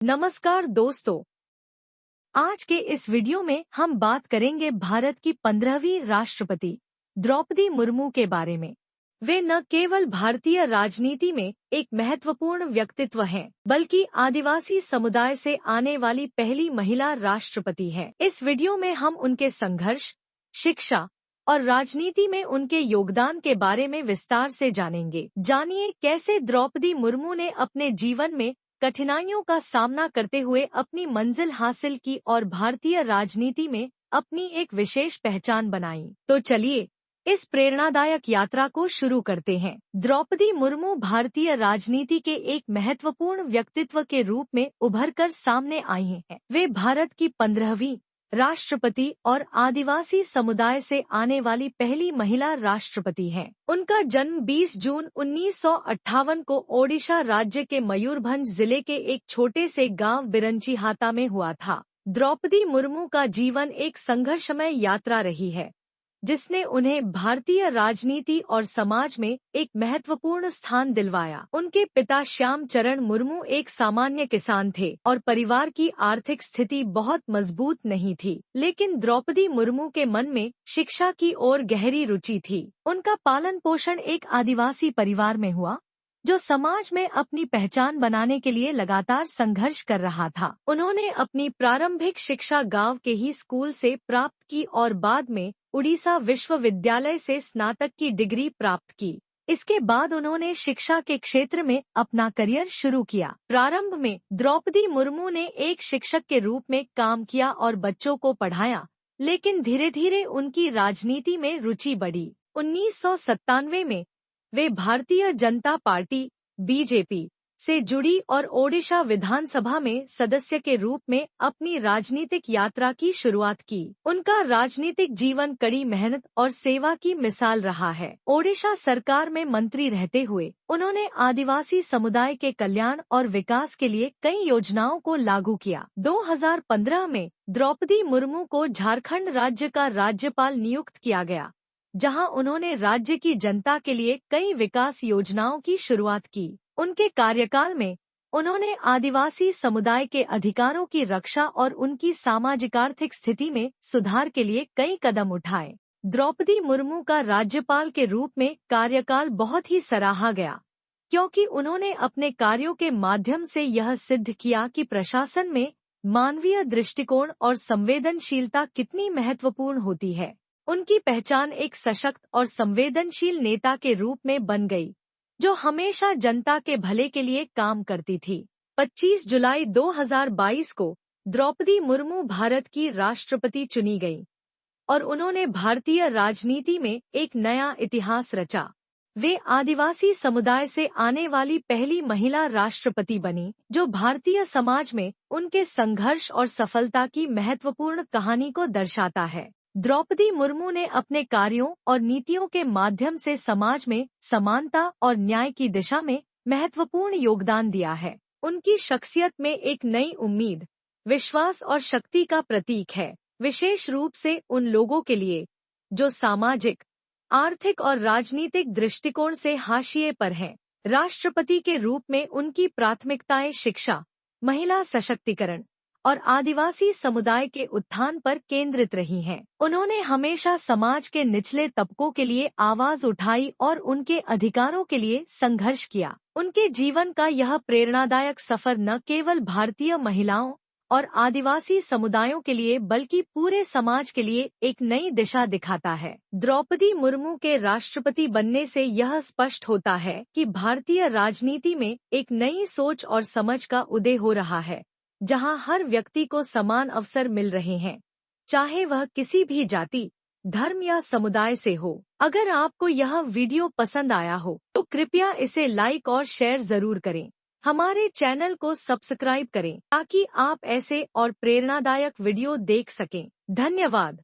नमस्कार दोस्तों, आज के इस वीडियो में हम बात करेंगे भारत की 15वीं राष्ट्रपति द्रौपदी मुर्मू के बारे में। वे न केवल भारतीय राजनीति में एक महत्वपूर्ण व्यक्तित्व हैं, बल्कि आदिवासी समुदाय से आने वाली पहली महिला राष्ट्रपति हैं। इस वीडियो में हम उनके संघर्ष, शिक्षा और राजनीति में उनके योगदान के बारे में विस्तार से जानेंगे। जानिए कैसे द्रौपदी मुर्मू ने अपने जीवन में कठिनाइयों का सामना करते हुए अपनी मंजिल हासिल की और भारतीय राजनीति में अपनी एक विशेष पहचान बनाई। तो चलिए इस प्रेरणादायक यात्रा को शुरू करते हैं। द्रौपदी मुर्मू भारतीय राजनीति के एक महत्वपूर्ण व्यक्तित्व के रूप में उभरकर सामने आई हैं। वे भारत की 15वीं राष्ट्रपति और आदिवासी समुदाय से आने वाली पहली महिला राष्ट्रपति हैं। उनका जन्म 20 जून 1958 को ओडिशा राज्य के मयूरभंज जिले के एक छोटे से गांव बिरंचीहाता में हुआ था। द्रौपदी मुर्मू का जीवन एक संघर्षमय यात्रा रही है, जिसने उन्हें भारतीय राजनीति और समाज में एक महत्वपूर्ण स्थान दिलवाया। उनके पिता श्याम चरण मुर्मू एक सामान्य किसान थे और परिवार की आर्थिक स्थिति बहुत मजबूत नहीं थी, लेकिन द्रौपदी मुर्मू के मन में शिक्षा की ओर गहरी रुचि थी। उनका पालन पोषण एक आदिवासी परिवार में हुआ, जो समाज में अपनी पहचान बनाने के लिए लगातार संघर्ष कर रहा था। उन्होंने अपनी प्रारंभिक शिक्षा गांव के ही स्कूल से प्राप्त की और बाद में उड़ीसा विश्वविद्यालय से स्नातक की डिग्री प्राप्त की। इसके बाद उन्होंने शिक्षा के क्षेत्र में अपना करियर शुरू किया। प्रारंभ में द्रौपदी मुर्मू ने एक शिक्षक के रूप में काम किया और बच्चों को पढ़ाया, लेकिन धीरे धीरे उनकी राजनीति में रुचि बढ़ी। 1997 में वे भारतीय जनता पार्टी बीजेपी से जुड़ी और ओडिशा विधानसभा में सदस्य के रूप में अपनी राजनीतिक यात्रा की शुरुआत की। उनका राजनीतिक जीवन कड़ी मेहनत और सेवा की मिसाल रहा है। ओडिशा सरकार में मंत्री रहते हुए उन्होंने आदिवासी समुदाय के कल्याण और विकास के लिए कई योजनाओं को लागू किया। 2015 में द्रौपदी मुर्मू को झारखंड राज्य का राज्यपाल नियुक्त किया गया, जहां उन्होंने राज्य की जनता के लिए कई विकास योजनाओं की शुरुआत की। उनके कार्यकाल में उन्होंने आदिवासी समुदाय के अधिकारों की रक्षा और उनकी सामाजिक आर्थिक स्थिति में सुधार के लिए कई कदम उठाए। द्रौपदी मुर्मू का राज्यपाल के रूप में कार्यकाल बहुत ही सराहा गया, क्योंकि उन्होंने अपने कार्यों के माध्यम से यह सिद्ध किया कि प्रशासन में मानवीय दृष्टिकोण और संवेदनशीलता कितनी महत्वपूर्ण होती है। उनकी पहचान एक सशक्त और संवेदनशील नेता के रूप में बन गई, जो हमेशा जनता के भले के लिए काम करती थी। 25 जुलाई 2022 को द्रौपदी मुर्मू भारत की राष्ट्रपति चुनी गई और उन्होंने भारतीय राजनीति में एक नया इतिहास रचा। वे आदिवासी समुदाय से आने वाली पहली महिला राष्ट्रपति बनी, जो भारतीय समाज में उनके संघर्ष और सफलता की महत्वपूर्ण कहानी को दर्शाता है। द्रौपदी मुर्मू ने अपने कार्यों और नीतियों के माध्यम से समाज में समानता और न्याय की दिशा में महत्वपूर्ण योगदान दिया है। उनकी शख्सियत में एक नई उम्मीद, विश्वास और शक्ति का प्रतीक है, विशेष रूप से उन लोगों के लिए जो सामाजिक, आर्थिक और राजनीतिक दृष्टिकोण से हाशिए पर हैं। राष्ट्रपति के रूप में उनकी प्राथमिकताएं शिक्षा, महिला सशक्तिकरण और आदिवासी समुदाय के उत्थान पर केंद्रित रही हैं। उन्होंने हमेशा समाज के निचले तबकों के लिए आवाज उठाई और उनके अधिकारों के लिए संघर्ष किया। उनके जीवन का यह प्रेरणादायक सफर न केवल भारतीय महिलाओं और आदिवासी समुदायों के लिए बल्कि पूरे समाज के लिए एक नई दिशा दिखाता है। द्रौपदी मुर्मू के राष्ट्रपति बनने से यह स्पष्ट होता है कि भारतीय राजनीति में एक नई सोच और समझ का उदय हो रहा है, जहां हर व्यक्ति को समान अवसर मिल रहे हैं, चाहे वह किसी भी जाति, धर्म या समुदाय से हो। अगर आपको यह वीडियो पसंद आया हो तो कृपया इसे लाइक और शेयर जरूर करें। हमारे चैनल को सब्सक्राइब करें ताकि आप ऐसे और प्रेरणादायक वीडियो देख सकें। धन्यवाद।